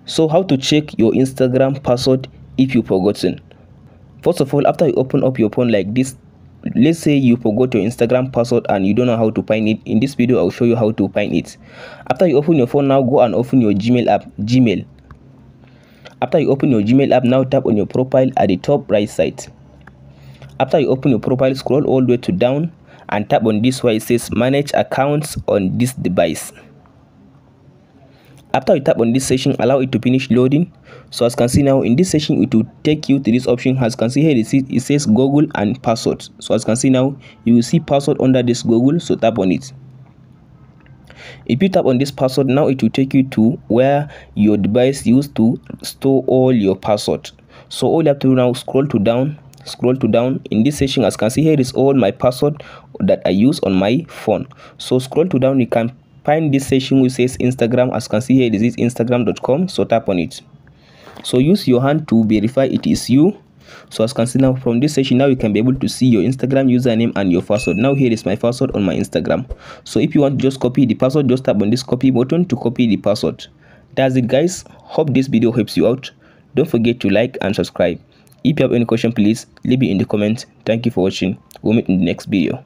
So how to check your Instagram password if you've forgotten? First of all, after you open up your phone like this, let's say you forgot your Instagram password and you don't know how to find it. In this video I'll show you how to find it. After you open your phone, now go and open your Gmail app. After you open your Gmail app, now tap on your profile at the top right side. After you open your profile, scroll all the way to down and tap on this where it says manage accounts on this device. After you tap on this section, allow it to finish loading. So as you can see now, in this section it will take you to this option. As you can see here, it says Google and password. So as you can see now, you will see password under this Google, so tap on it. If you tap on this password, now it will take you to where your device used to store all your password. So all you have to do now, scroll to down. In this section, as you can see here, is all my password that I use on my phone. So scroll to down, you can find this section which says Instagram. As you can see here, this is instagram.com, so tap on it. So use your hand to verify it is you. So as you can see now, from this section now you can be able to see your Instagram username and your password. Now here is my password on my Instagram. So if you want to just copy the password, just tap on this copy button to copy the password. That's it guys. Hope this video helps you out. Don't forget to like and subscribe. If you have any question, please leave it in the comments. Thank you for watching. We'll meet in the next video.